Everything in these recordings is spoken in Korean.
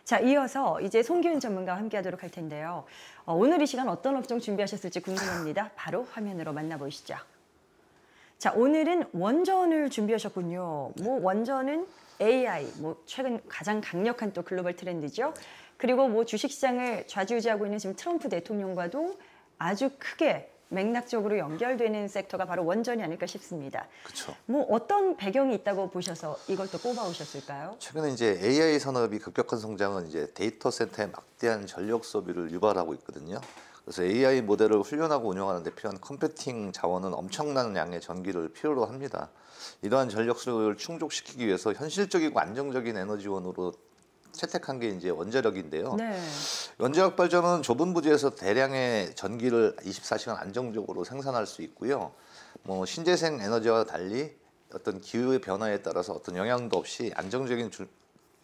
자, 이어서 이제 송기훈 전문가와 함께하도록 할 텐데요. 오늘 이 시간 어떤 업종 준비하셨을지 궁금합니다. 바로 화면으로 만나보시죠. 자, 오늘은 원전을 준비하셨군요. 원전은 AI, 최근 가장 강력한 또 글로벌 트렌드죠. 그리고 주식시장을 좌지우지하고 있는 지금 트럼프 대통령과도 아주 크게 맥락적으로 연결되는 섹터가 바로 원전이 아닐까 싶습니다. 그렇죠. 어떤 배경이 있다고 보셔서 이걸 또 꼽아오셨을까요? 최근에 이제 AI 산업이 급격한 성장은 이제 데이터 센터의 막대한 전력 소비를 유발하고 있거든요. 그래서 AI 모델을 훈련하고 운영하는 데 필요한 컴퓨팅 자원은 엄청난 양의 전기를 필요로 합니다. 이러한 전력 수요를 충족시키기 위해서 현실적이고 안정적인 에너지원으로 채택한 게 이제 원자력인데요. 네. 원자력 발전은 좁은 부지에서 대량의 전기를 24시간 안정적으로 생산할 수 있고요. 신재생 에너지와 달리 어떤 기후의 변화에 따라서 어떤 영향도 없이 안정적인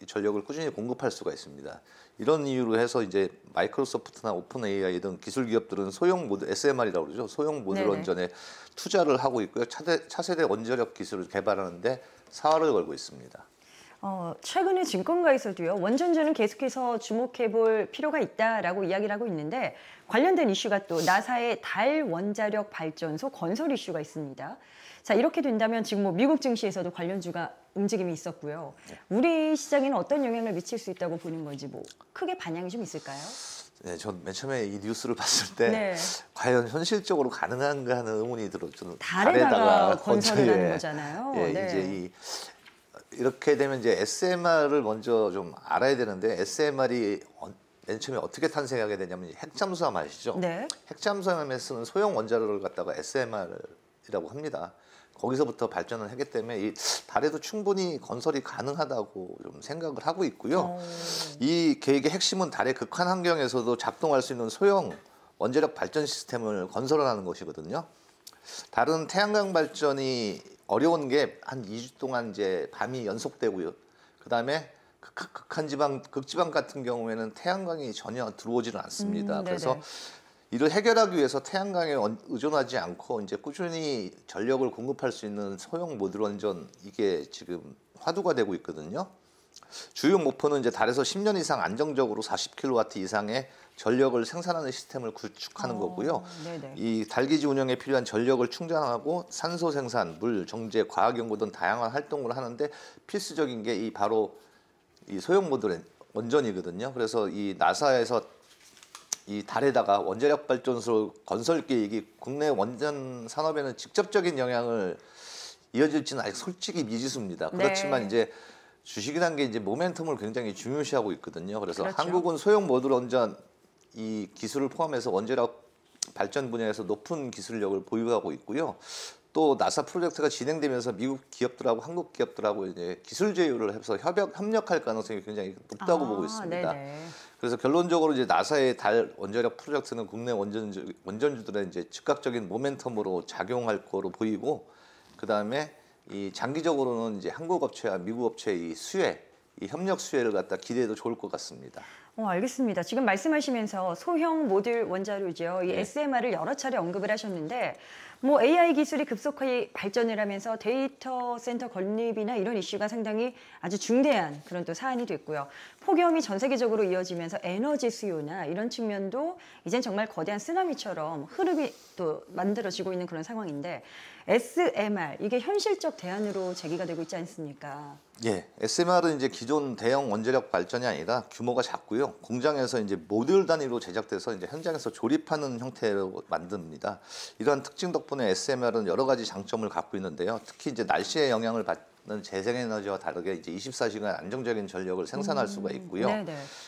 전력을 꾸준히 공급할 수가 있습니다. 이런 이유로 해서 이제 마이크로소프트나 오픈 AI 등 기술 기업들은 소형 모듈 SMR이라고 그러죠. 소형 모듈 원전에 투자를 하고 있고요. 차세대 원자력 기술을 개발하는데 사활을 걸고 있습니다. 최근에 증권가에서도요, 원전주는 계속해서 주목해볼 필요가 있다라고 이야기를 하고 있는데 관련된 이슈가 또 나사의 달 원자력 발전소 건설 이슈가 있습니다. 자, 이렇게 된다면 지금 미국 증시에서도 관련주가 움직임이 있었고요. 우리 시장에는 어떤 영향을 미칠 수 있다고 보는 건지 크게 반향이 좀 있을까요? 네, 전 맨 처음에 이 뉴스를 봤을 때 과연 현실적으로 가능한가 하는 의문이 들었죠. 달에다가 건설을 하는 거잖아요. 예, 네. 이제 이렇게 되면 이제 SMR을 먼저 좀 알아야 되는데 SMR이 맨 처음에 어떻게 탄생하게 되냐면 핵잠수함 아시죠? 네. 핵잠수함에 쓰는 소형 원자로를 갖다가 SMR이라고 합니다. 거기서부터 발전을 했기 때문에 이 달에도 충분히 건설이 가능하다고 좀 생각을 하고 있고요. 이 계획의 핵심은 달의 극한 환경에서도 작동할 수 있는 소형 원자력 발전 시스템을 건설하는 것이거든요. 다른 태양광 발전이 어려운 게 한 2주 동안 이제 밤이 연속되고요. 그다음에 극지방 같은 경우에는 태양광이 전혀 들어오지는 않습니다. 그래서 이를 해결하기 위해서 태양광에 의존하지 않고 이제 꾸준히 전력을 공급할 수 있는 소형 모듈 원전 이게 지금 화두가 되고 있거든요. 주요 목표는 이제 달에서 10년 이상 안정적으로 40kW 이상의 전력을 생산하는 시스템을 구축하는 거고요. 이 달기지 운영에 필요한 전력을 충전하고 산소 생산, 물, 정제, 과학 연구 등 다양한 활동을 하는데 필수적인 게 바로 이 소형 모듈 원전이거든요. 그래서 이 나사에서 이 달에다가 원자력 발전소 건설 계획이 국내 원전 산업에는 직접적인 영향을 이어질지는 아직 솔직히 미지수입니다. 그렇지만 이제 주식이라는 게 이제 모멘텀을 굉장히 중요시하고 있거든요. 그래서 한국은 소형 모듈 원전 이 기술을 포함해서 원자력 발전 분야에서 높은 기술력을 보유하고 있고요. 또 나사 프로젝트가 진행되면서 미국 기업들하고 한국 기업들하고 이제 기술 제휴를 해서 협력할 가능성이 굉장히 높다고 보고 있습니다. 그래서 결론적으로 이제 나사의 달 원자력 프로젝트는 국내 원전주들의 이제 즉각적인 모멘텀으로 작용할 거로 보이고, 그 다음에 이 장기적으로는 이제 한국 업체와 미국 업체의 이 협력 수혜를 갖다 기대해도 좋을 것 같습니다. 알겠습니다. 지금 말씀하시면서 소형 모듈 원자로죠. 이 SMR을 여러 차례 언급을 하셨는데 AI 기술이 급속히 발전을 하면서 데이터 센터 건립이나 이런 이슈가 상당히 아주 중대한 그런 또 사안이 됐고요. 폭염이 전 세계적으로 이어지면서 에너지 수요나 이런 측면도 이젠 정말 거대한 쓰나미처럼 흐름이 또 만들어지고 있는 그런 상황인데 SMR 이게 현실적 대안으로 제기가 되고 있지 않습니까? 예, SMR은 이제 기존 대형 원자력 발전이 아니라 규모가 작고요. 공장에서 이제 모듈 단위로 제작돼서 이제 현장에서 조립하는 형태로 만듭니다. 이러한 특징 덕분에 SMR은 여러 가지 장점을 갖고 있는데요. 특히 이제 날씨에 영향을 받는 재생에너지와 다르게 이제 24시간 안정적인 전력을 생산할 수가 있고요.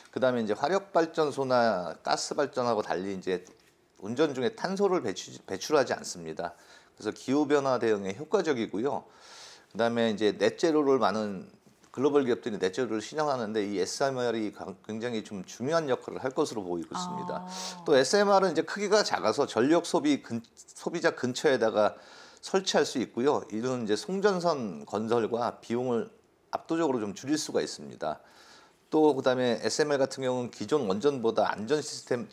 그다음에 이제 화력 발전소나 가스 발전하고 달리 이제 운전 중에 탄소를 배출하지 않습니다. 그래서 기후 변화 대응에 효과적이고요. 그다음에 이제 넷제로를 많은 글로벌 기업들이 넷제로를 신형하는데 이 SMR이 굉장히 좀 중요한 역할을 할 것으로 보이고 있습니다. 또 SMR은 이제 크기가 작아서 전력 소비자 근처에다가 설치할 수 있고요. 이런 이제 송전선 건설과 비용을 압도적으로 좀 줄일 수가 있습니다. 또 그다음에 SMR 같은 경우는 기존 원전보다 안전 시스템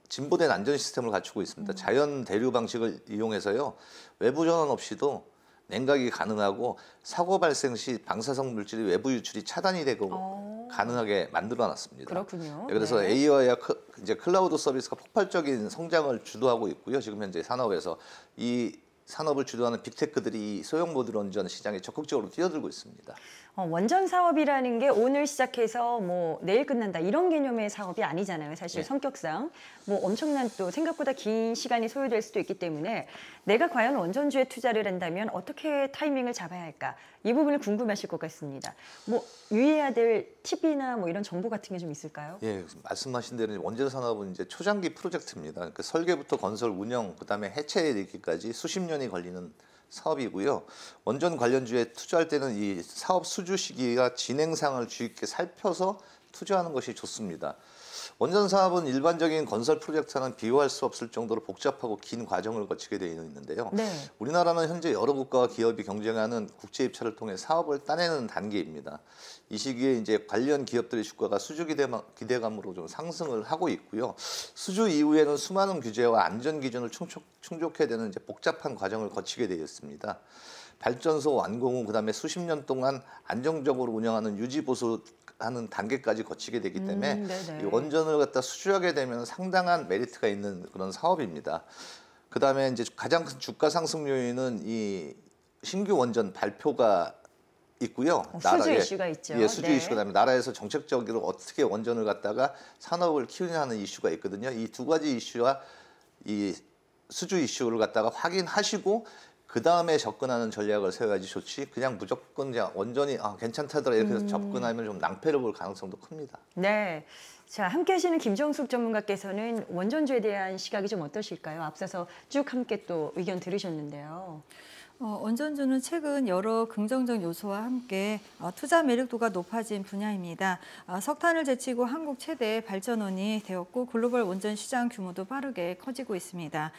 진보된 안전 시스템을 갖추고 있습니다. 자연 대류 방식을 이용해서요. 외부 전원 없이도 냉각이 가능하고 사고 발생 시 방사성 물질이 외부 유출이 차단이 되고 가능하게 만들어놨습니다. 그렇군요. 그래서 네. AI와 이제 클라우드 서비스가 폭발적인 성장을 주도하고 있고요. 지금 현재 산업에서 이 산업을 주도하는 빅테크들이 이 소형 모듈 원전 시장에 적극적으로 뛰어들고 있습니다. 원전 사업이라는 게 오늘 시작해서 뭐 내일 끝난다 이런 개념의 사업이 아니잖아요. 사실 네. 성격상 뭐 엄청난 또 생각보다 긴 시간이 소요될 수도 있기 때문에 내가 과연 원전주에 투자를 한다면 어떻게 타이밍을 잡아야 할까? 이 부분을 궁금하실 것 같습니다. 뭐 유의해야 될 팁이나 뭐 이런 정보 같은 게 좀 있을까요? 예, 말씀하신 대로 원전 산업은 이제 초장기 프로젝트입니다. 그러니까 설계부터 건설, 운영, 그다음에 해체에 이르기까지 수십 년이 걸리는 사업이고요. 원전 관련주에 투자할 때는 이 사업 수주 시기가 진행상을 주의 깊게 살펴서 투자하는 것이 좋습니다. 원전 사업은 일반적인 건설 프로젝트와는 비교할 수 없을 정도로 복잡하고 긴 과정을 거치게 되어 있는데요. 네. 우리나라는 현재 여러 국가와 기업이 경쟁하는 국제 입찰을 통해 사업을 따내는 단계입니다. 이 시기에 이제 관련 기업들의 주가가 수주 기대감으로 좀 상승을 하고 있고요. 수주 이후에는 수많은 규제와 안전 기준을 충족해야 되는 이제 복잡한 과정을 거치게 되어 있습니다. 발전소 완공 후 그다음에 수십 년 동안 안정적으로 운영하는 유지 보수하는 단계까지 거치게 되기 때문에 네네. 이 원전을 갖다 수주하게 되면 상당한 메리트가 있는 그런 사업입니다. 그다음에 이제 가장 큰 주가 상승 요인은 이 신규 원전 발표가 있고요. 수주 이슈가 있죠. 예, 수주 네. 이슈 그다음에 나라에서 정책적으로 어떻게 원전을 갖다가 산업을 키우냐 하는 이슈가 있거든요. 이 두 가지 이슈와 이 수주 이슈를 갖다가 확인하시고 그 다음에 접근하는 전략을 세워야지 좋지. 그냥 무조건 그냥 원전이 괜찮다더라 이렇게 해서 접근하면 좀 낭패를 볼 가능성도 큽니다. 네. 자, 함께 하시는 김정숙 전문가께서는 원전주에 대한 시각이 좀 어떠실까요? 앞서서 쭉 함께 또 의견 들으셨는데요. 원전주는 최근 여러 긍정적 요소와 함께 투자 매력도가 높아진 분야입니다. 석탄을 제치고 한국 최대 발전원이 되었고 글로벌 원전 시장 규모도 빠르게 커지고 있습니다.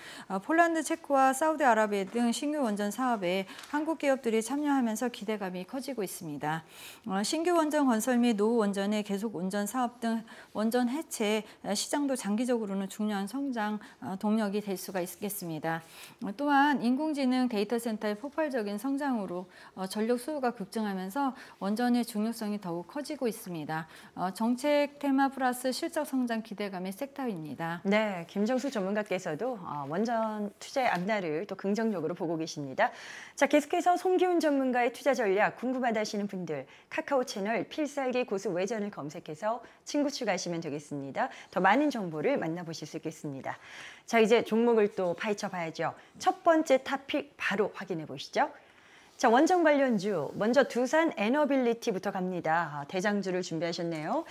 폴란드, 체코와 사우디아라비아 등 신규 원전 사업에 한국 기업들이 참여하면서 기대감이 커지고 있습니다. 신규 원전 건설 및 노후 원전의 계속 운전 사업 등 원전 해체 시장도 장기적으로는 중요한 성장 동력이 될 수가 있겠습니다. 또한 인공지능 데이터 센터 폭발적인 성장으로 전력 수요가 급증하면서 원전의 중요성이 더욱 커지고 있습니다. 정책 테마 플러스 실적 성장 기대감의 섹터입니다. 네, 김정숙 전문가께서도 원전 투자의 앞날을 또 긍정적으로 보고 계십니다. 자, 계속해서 송기훈 전문가의 투자 전략 궁금하다 하시는 분들 카카오 채널 필살기 고수 외전을 검색해서 친구 추가하시면 되겠습니다. 더 많은 정보를 만나보실 수 있겠습니다. 자, 이제 종목을 또 파헤쳐 봐야죠. 첫 번째 토픽 바로 확인해 보시죠. 자, 원전 관련주 먼저 두산 에너빌리티부터 갑니다. 대장주를 준비하셨네요.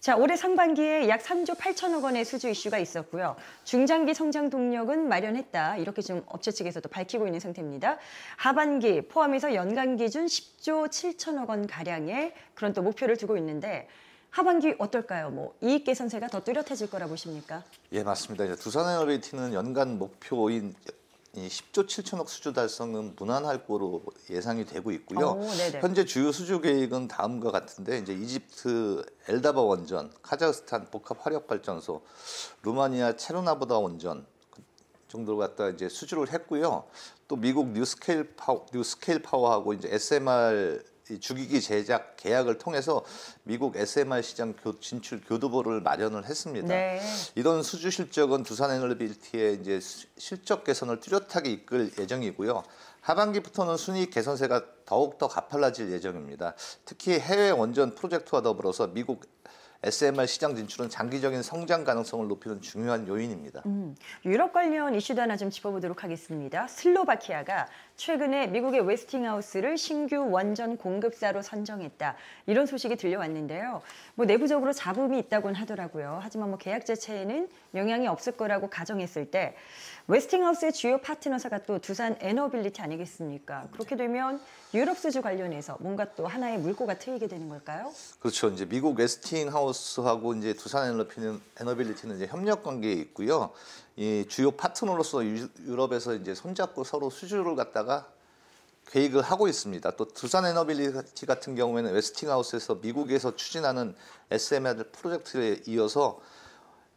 자, 올해 상반기에 약 3조 8천억 원의 수주 이슈가 있었고요. 중장기 성장 동력은 마련했다. 이렇게 좀 업체 측에서도 밝히고 있는 상태입니다. 하반기 포함해서 연간 기준 10조 7천억 원 가량의 그런 또 목표를 두고 있는데 하반기 어떨까요? 뭐 이익 개선세가 더 뚜렷해질 거라 보십니까? 예, 맞습니다. 이제 두산에너빌리티는 연간 목표인 이 10조 7천억 수주 달성은 무난할 거로 예상이 되고 있고요. 네네. 현재 주요 수주 계획은 다음과 같은데 이제 이집트 엘다바 원전, 카자흐스탄 복합 화력 발전소, 루마니아 체르나보다 원전 정도를 갖다 이제 수주를 했고요. 또 미국 뉴스케일 파워하고 이제 SMR 주기기 제작 계약을 통해서 미국 SMR 시장 진출 교두보를 마련을 했습니다. 네. 이런 수주 실적은 두산에너빌리티의 이제 실적 개선을 뚜렷하게 이끌 예정이고요. 하반기부터는 순이익 개선세가 더욱더 가팔라질 예정입니다. 특히 해외 원전 프로젝트와 더불어서 미국 SMR 시장 진출은 장기적인 성장 가능성을 높이는 중요한 요인입니다. 유럽 관련 이슈도 하나 좀 짚어보도록 하겠습니다. 슬로바키아가 최근에 미국의 웨스팅하우스를 신규 원전 공급사로 선정했다. 이런 소식이 들려왔는데요. 뭐 내부적으로 잡음이 있다고는 하더라고요. 하지만 뭐 계약 자체에는 영향이 없을 거라고 가정했을 때 웨스팅하우스의 주요 파트너사가 또 두산 에너빌리티 아니겠습니까? 그렇게 되면 유럽 수주 관련해서 뭔가 또 하나의 물꼬가 트이게 되는 걸까요? 그렇죠. 이제 미국 웨스팅하우스하고 이제 두산 에너빌리티는 이제 협력 관계에 있고요. 이 주요 파트너로서 유럽에서 이제 손잡고 서로 수주를 갖다가 계획을 하고 있습니다. 또 두산 에너빌리티 같은 경우에는 웨스팅하우스에서 미국에서 추진하는 SMR 프로젝트에 이어서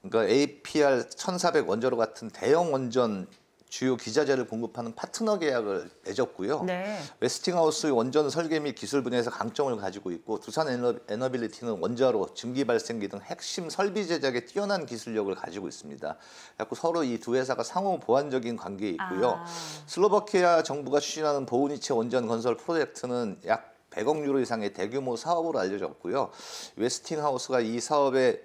그러니까 APR 1400 원자로 같은 대형 원전 주요 기자재를 공급하는 파트너 계약을 맺었고요. 네. 웨스팅하우스 원전 설계 및 기술 분야에서 강점을 가지고 있고 두산 에너빌리티는 원자로, 증기 발생기 등 핵심 설비 제작에 뛰어난 기술력을 가지고 있습니다. 그래서 서로 이 두 회사가 상호 보완적인 관계에 있고요. 슬로바키아 정부가 추진하는 보우니체 원전 건설 프로젝트는 약 100억 유로 이상의 대규모 사업으로 알려졌고요. 웨스팅하우스가 이 사업의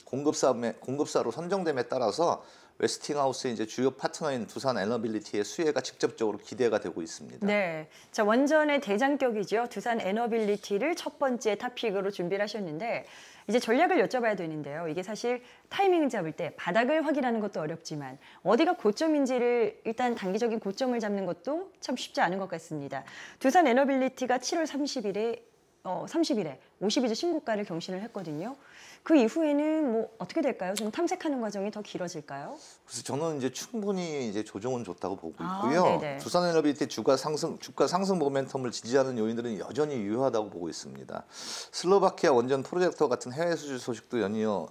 공급사로 선정됨에 따라서 웨스팅하우스의 이제 주요 파트너인 두산 에너빌리티의 수혜가 직접적으로 기대가 되고 있습니다. 네, 자 원전의 대장격이죠. 두산 에너빌리티를 첫 번째 탑픽으로 준비를 하셨는데 이제 전략을 여쭤봐야 되는데요. 이게 사실 타이밍을 잡을 때 바닥을 확인하는 것도 어렵지만 어디가 고점인지를 일단 단기적인 고점을 잡는 것도 참 쉽지 않은 것 같습니다. 두산 에너빌리티가 7월 30일에 52주 신고가를 경신을 했거든요. 그 이후에는 뭐 어떻게 될까요? 좀 탐색하는 과정이 더 길어질까요? 그래서 저는 이제 충분히 이제 조정은 좋다고 보고 아, 있고요. 네네. 상승 두산에너빌리티 주가 상승 모멘텀을 지지하는 요인들은 여전히 유효하다고 보고 있습니다. 슬로바키아 원전 프로젝트 같은 해외 수주 소식도 연이어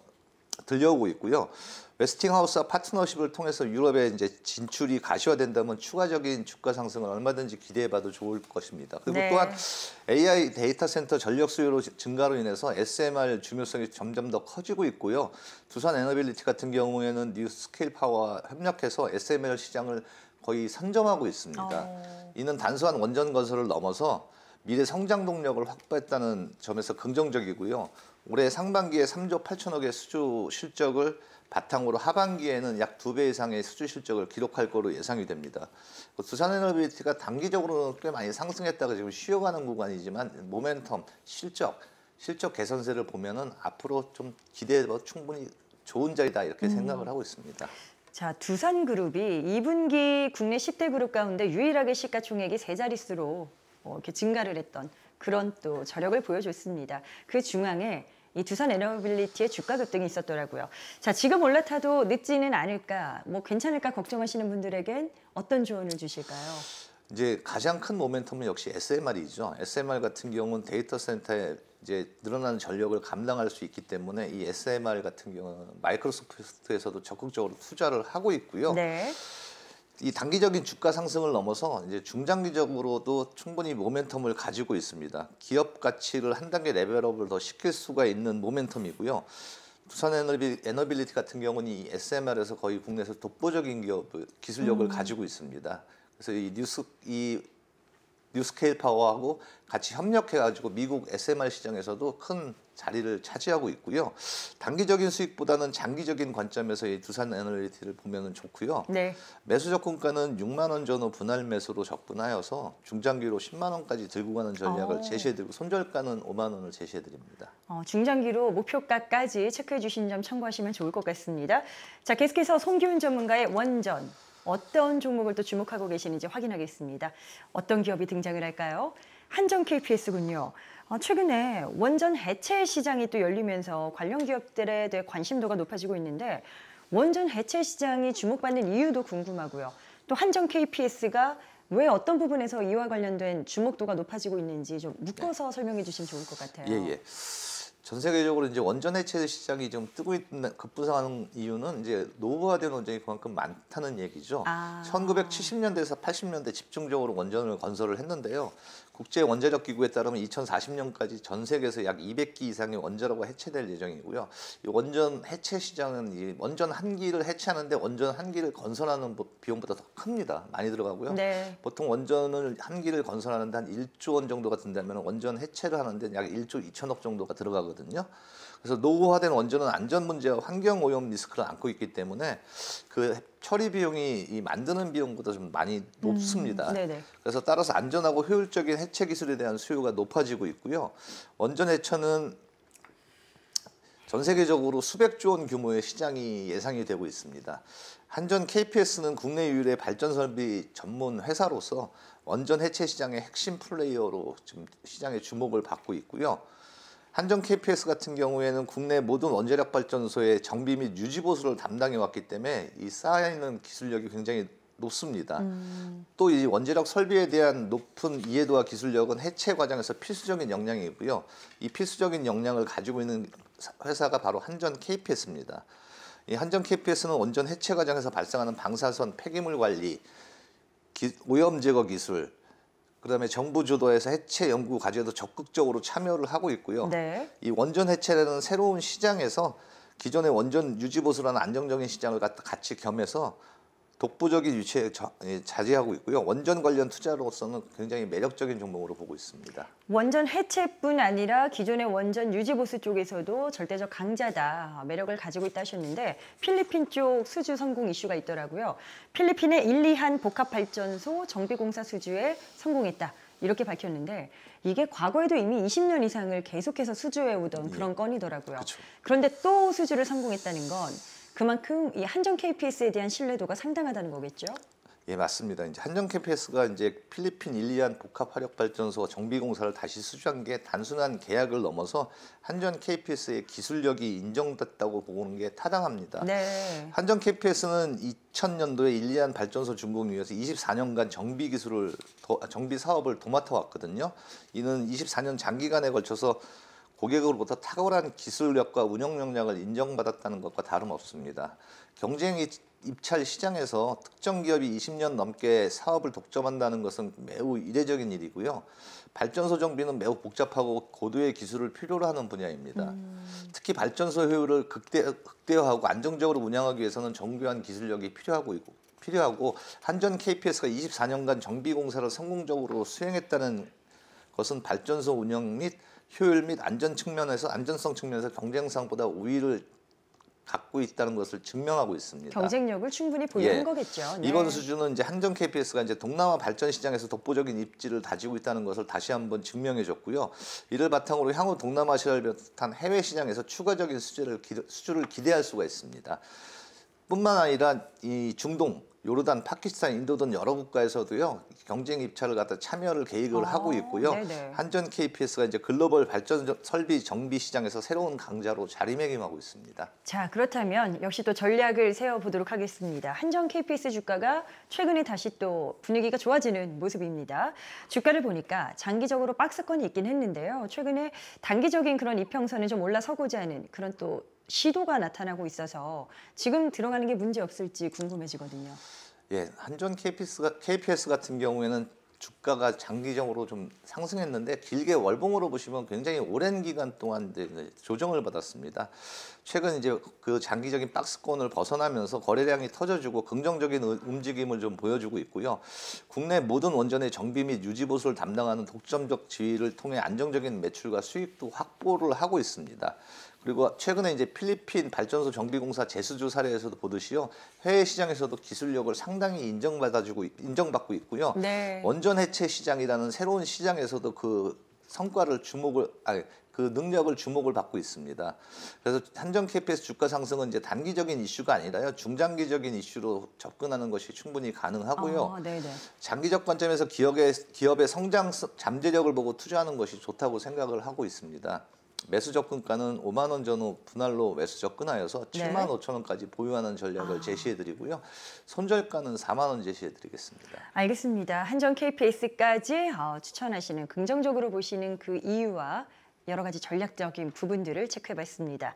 들려오고 있고요. 웨스팅하우스와 파트너십을 통해서 유럽에 이제 진출이 가시화된다면 추가적인 주가 상승을 얼마든지 기대해봐도 좋을 것입니다. 그리고 네. 또한 AI 데이터 센터 전력 수요 증가로 인해서 SMR 중요성이 점점 더 커지고 있고요. 두산 에너빌리티 같은 경우에는 뉴스케일 파워와 협력해서 SMR 시장을 거의 선점하고 있습니다. 이는 단순한 원전 건설을 넘어서 미래 성장 동력을 확보했다는 점에서 긍정적이고요. 올해 상반기에 3조 8천억의 수주 실적을 바탕으로 하반기에는 약 2배 이상의 수주 실적을 기록할 거로 예상이 됩니다. 두산에너빌리티가 단기적으로는 꽤 많이 상승했다가 지금 쉬어가는 구간이지만 모멘텀, 실적 개선세를 보면은 앞으로 좀 기대해도 충분히 좋은 자리다 이렇게 생각을 하고 있습니다. 자, 두산그룹이 2분기 국내 10대 그룹 가운데 유일하게 시가총액이 세 자릿수로 이렇게 증가를 했던 그런 또 저력을 보여줬습니다. 그 중앙에 이 두산 에너빌리티의 주가 급등이 있었더라고요. 자, 지금 올라타도 늦지는 않을까, 뭐 괜찮을까 걱정하시는 분들에겐 어떤 조언을 주실까요? 이제 가장 큰 모멘텀은 역시 SMR이죠. SMR 같은 경우는 데이터 센터에 이제 늘어나는 전력을 감당할 수 있기 때문에 이 SMR 같은 경우는 마이크로소프트에서도 적극적으로 투자를 하고 있고요. 네. 이 단기적인 주가 상승을 넘어서 이제 중장기적으로도 충분히 모멘텀을 가지고 있습니다. 기업 가치를 한 단계 레벨업을 더 시킬 수가 있는 모멘텀이고요. 두산 에너빌리티 같은 경우는 이 SMR에서 거의 국내에서 독보적인 기술력을 가지고 있습니다. 그래서 이 뉴스케일 파워하고 같이 협력해가지고 미국 SMR 시장에서도 큰 자리를 차지하고 있고요. 단기적인 수익보다는 장기적인 관점에서 이 두산 에너빌리티를 보면 좋고요. 네. 매수 접근가는 6만 원 전후 분할 매수로 접근하여서 중장기로 10만 원까지 들고 가는 전략을 제시해드리고 손절가는 5만 원을 제시해드립니다. 중장기로 목표가까지 체크해 주신 점 참고하시면 좋을 것 같습니다. 자, 계속해서 송기훈 전문가의 원전. 어떤 종목을 또 주목하고 계시는지 확인하겠습니다. 어떤 기업이 등장을 할까요? 한전 KPS군요. 최근에 원전 해체 시장이 또 열리면서 관련 기업들에 대해 관심도가 높아지고 있는데 원전 해체 시장이 주목받는 이유도 궁금하고요. 또 한전 KPS가 왜 어떤 부분에서 이와 관련된 주목도가 높아지고 있는지 좀 묶어서 설명해 주시면 좋을 것 같아요. 예. 전 세계적으로 이제 원전 해체 시장이 좀 뜨고 있는 급부상하는 이유는 이제 노후화된 원전이 그만큼 많다는 얘기죠. 1970년대에서 80년대 집중적으로 원전을 건설을 했는데요. 국제 원자력 기구에 따르면 2040년까지 전 세계에서 약 200기 이상의 원자로가 해체될 예정이고요. 이 원전 해체 시장은 이 원전 한 기를 해체하는데 원전 한 기를 건설하는 비용보다 더 큽니다. 많이 들어가고요. 네. 보통 원전을 한 기를 건설하는데 한 1조 원 정도가 든다면 원전 해체를 하는데 약 1조 2천억 정도가 들어가거든요. 그래서 노후화된 원전은 안전 문제와 환경 오염 리스크를 안고 있기 때문에 그 처리 비용이 이 만드는 비용보다 좀 많이 높습니다. 네네. 그래서 따라서 안전하고 효율적인 해체 기술에 대한 수요가 높아지고 있고요. 원전 해체는 전 세계적으로 수백조 원 규모의 시장이 예상이 되고 있습니다. 한전 KPS는 국내 유일의 발전 설비 전문 회사로서 원전 해체 시장의 핵심 플레이어로 지금 시장의 주목을 받고 있고요. 한전 KPS 같은 경우에는 국내 모든 원자력 발전소의 정비 및 유지 보수를 담당해 왔기 때문에 이 쌓여있는 기술력이 굉장히 높습니다. 또 이 원자력 설비에 대한 높은 이해도와 기술력은 해체 과정에서 필수적인 역량이고요. 이 필수적인 역량을 가지고 있는 회사가 바로 한전 KPS입니다. 이 한전 KPS는 원전 해체 과정에서 발생하는 방사선 폐기물 관리, 오염 제거 기술, 그다음에 정부 주도에서 해체 연구 과제에도 적극적으로 참여를 하고 있고요. 네. 이 원전 해체라는 새로운 시장에서 기존의 원전 유지 보수라는 안정적인 시장을 같이 겸해서 독보적인 위치에 자리하고 있고요. 원전 관련 투자로서는 굉장히 매력적인 종목으로 보고 있습니다. 원전 해체뿐 아니라 기존의 원전 유지 보수 쪽에서도 절대적 강자다, 매력을 가지고 있다 하셨는데 필리핀 쪽 수주 성공 이슈가 있더라고요. 필리핀의 1, 2한 복합발전소 정비공사 수주에 성공했다, 이렇게 밝혔는데 이게 과거에도 이미 20년 이상을 계속해서 수주해오던 그런 건이더라고요. 그렇죠. 그런데 또 수주를 성공했다는 건 그만큼 이 한전 KPS에 대한 신뢰도가 상당하다는 거겠죠? 예, 맞습니다. 이제 한전 KPS가 이제 필리핀 1, 2한 복합 화력 발전소 정비 공사를 다시 수주한 게 단순한 계약을 넘어서 한전 KPS의 기술력이 인정됐다고 보는 게 타당합니다. 네. 한전 KPS는 2000년도에 1, 2한 발전소 준공을 위해서 24년간 정비 사업을 도맡아 왔거든요. 이는 24년 장기간에 걸쳐서 고객으로부터 탁월한 기술력과 운영 역량을 인정받았다는 것과 다름없습니다. 경쟁 입찰 시장에서 특정 기업이 20년 넘게 사업을 독점한다는 것은 매우 이례적인 일이고요. 발전소 정비는 매우 복잡하고 고도의 기술을 필요로 하는 분야입니다. 특히 발전소 효율을 극대화하고 안정적으로 운영하기 위해서는 정교한 기술력이 필요하고 한전 KPS가 24년간 정비 공사를 성공적으로 수행했다는 것은 발전소 운영 및 효율 및 안전성 측면에서 경쟁상보다 우위를 갖고 있다는 것을 증명하고 있습니다. 경쟁력을 충분히 보유한 거겠죠. 네. 이번 수주는 이제 한전 KPS가 이제 동남아 발전 시장에서 독보적인 입지를 다지고 있다는 것을 다시 한번 증명해줬고요. 이를 바탕으로 향후 동남아시아를 비롯한 해외 시장에서 추가적인 수주를 기대할 수가 있습니다. 뿐만 아니라 이 중동, 요르단, 파키스탄, 인도 등 여러 국가에서도요 경쟁 입찰을 갖다 참여를 계획을 하고 있고요. 네네. 한전 KPS가 이제 글로벌 발전 설비 정비 시장에서 새로운 강자로 자리매김하고 있습니다. 자, 그렇다면 역시 또 전략을 세워보도록 하겠습니다. 한전 KPS 주가가 최근에 다시 또 분위기가 좋아지는 모습입니다. 주가를 보니까 장기적으로 박스권이 있긴 했는데요. 최근에 단기적인 그런 이평선에 좀 올라서고자 하는 그런 또 시도가 나타나고 있어서 지금 들어가는 게 문제 없을지 궁금해지거든요. 예, 한전 KPS 같은 경우에는 주가가 장기적으로 좀 상승했는데 길게 월봉으로 보시면 굉장히 오랜 기간 동안 이제 조정을 받았습니다. 최근 이제 그 장기적인 박스권을 벗어나면서 거래량이 터져주고 긍정적인 움직임을 좀 보여주고 있고요. 국내 모든 원전의 정비 및 유지 보수를 담당하는 독점적 지위를 통해 안정적인 매출과 수익도 확보를 하고 있습니다. 그리고 최근에 이제 필리핀 발전소 정비공사 재수주 사례에서도 보듯이요. 해외 시장에서도 기술력을 상당히 인정받고 있고요. 네. 원전 해체 시장이라는 새로운 시장에서도 그 능력을 주목을 받고 있습니다. 그래서 한전 KPS 주가 상승은 이제 단기적인 이슈가 아니라요. 중장기적인 이슈로 접근하는 것이 충분히 가능하고요. 네네. 장기적 관점에서 기업의 성장 잠재력을 보고 투자하는 것이 좋다고 생각을 하고 있습니다. 매수 접근가는 5만 원 전후 분할로 매수 접근하여서 7만 5천 원까지 보유하는 전략을 제시해드리고요. 손절가는 4만 원 제시해드리겠습니다. 알겠습니다. 한전 KPS까지 추천하시는, 긍정적으로 보시는 그 이유와 여러 가지 전략적인 부분들을 체크해봤습니다.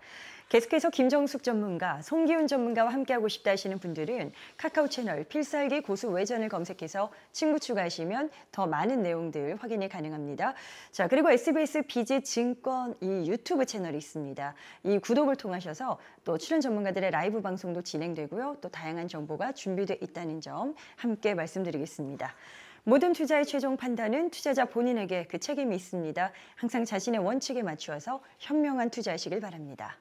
계속해서 김정숙 전문가, 송기훈 전문가와 함께하고 싶다 하시는 분들은 카카오 채널 필살기 고수 외전을 검색해서 친구 추가하시면 더 많은 내용들 확인이 가능합니다. 자, 그리고 SBS 비즈 증권 이 유튜브 채널이 있습니다. 이 구독을 통하셔서 또 출연 전문가들의 라이브 방송도 진행되고요. 또 다양한 정보가 준비되어 있다는 점 함께 말씀드리겠습니다. 모든 투자의 최종 판단은 투자자 본인에게 그 책임이 있습니다. 항상 자신의 원칙에 맞추어서 현명한 투자하시길 바랍니다.